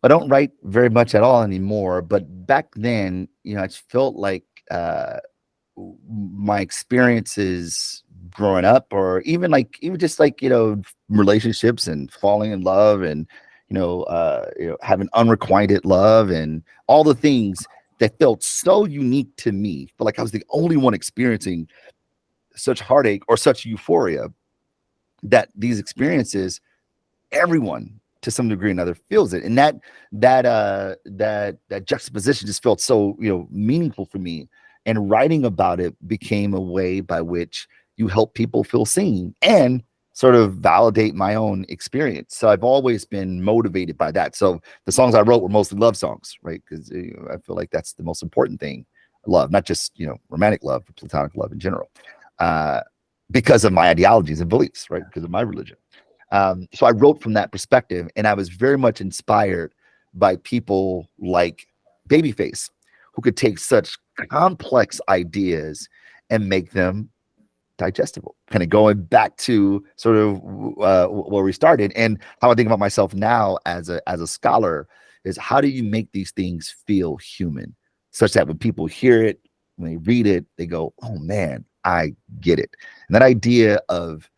Speaker 2: I don't write very much at all anymore, but back then, I just felt like my experiences growing up, or even just like relationships and falling in love, and having unrequited love and all the things that felt so unique to me, but like I was the only one experiencing such heartache or such euphoria, that these experiences, everyone to some degree or another feels it, and that juxtaposition just felt so meaningful for me, and writing about it became a way by which you help people feel seen and sort of validate my own experience. So I've always been motivated by that. So the songs I wrote were mostly love songs, right? Because I feel like that's the most important thing. Love, not just romantic love, but platonic love in general, uh, because of my ideologies and beliefs, right? Because of my religion. So I wrote from that perspective, and I was very much inspired by people like Babyface, who could take such complex ideas and make them digestible. Kind of going back to sort of where we started, and how I think about myself now as a scholar is, how do you make these things feel human, such that when people hear it, when they read it, they go, "Oh man, I get it." And that idea of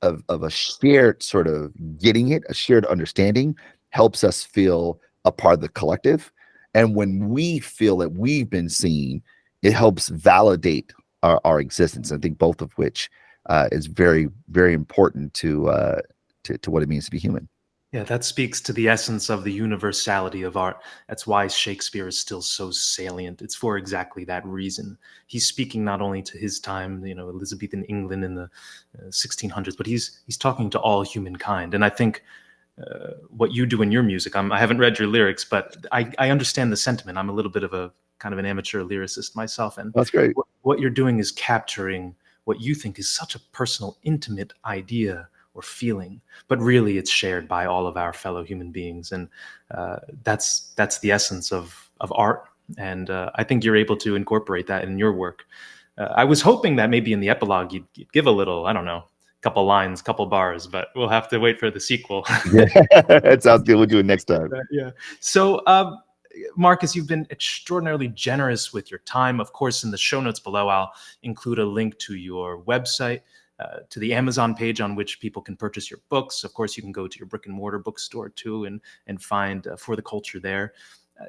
Speaker 2: a shared sort of getting it, a shared understanding, helps us feel a part of the collective. And when we feel that we've been seen, it helps validate our existence. I think both of which is very, very important to what it means to be human.
Speaker 1: Yeah, that speaks to the essence of the universality of art. That's why Shakespeare is still so salient. It's for exactly that reason. He's speaking not only to his time, Elizabethan England in the 1600s, but he's talking to all humankind. And I think what you do in your music, I haven't read your lyrics, but I understand the sentiment. I'm a little bit of a kind of an amateur lyricist myself, and
Speaker 2: That's great.
Speaker 1: what you're doing is capturing what you think is such a personal, intimate idea or feeling, but really it's shared by all of our fellow human beings, and that's the essence of art. And I think you're able to incorporate that in your work. I was hoping that maybe in the epilogue you'd give a little, I don't know, couple lines, couple bars, but we'll have to wait for the sequel.
Speaker 2: Yeah, that sounds good. We'll do it next time.
Speaker 1: Yeah. So, Marcus, you've been extraordinarily generous with your time. Of course, in the show notes below, I'll include a link to your website, to the Amazon page on which people can purchase your books. Of course, you can go to your brick and mortar bookstore too, and find For the Culture there.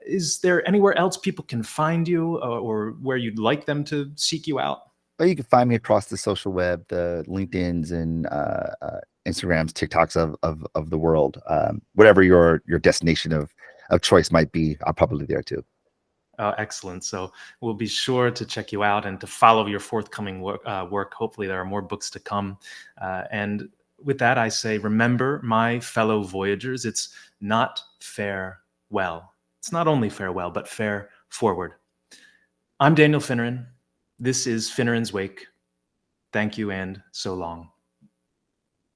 Speaker 1: Is there anywhere else people can find you, or where you'd like them to seek you out?
Speaker 2: But you can find me across the social web, the LinkedIn's and Instagrams, TikToks of the world. Whatever your destination of choice might be, I'm probably there too.
Speaker 1: Excellent. So we'll be sure to check you out and to follow your forthcoming work. Hopefully, there are more books to come. And with that, I say, remember, my fellow voyagers, it's not farewell. It's not only farewell, but fare forward. I'm Daniel Finneran. This is Finneran's Wake. Thank you and so long.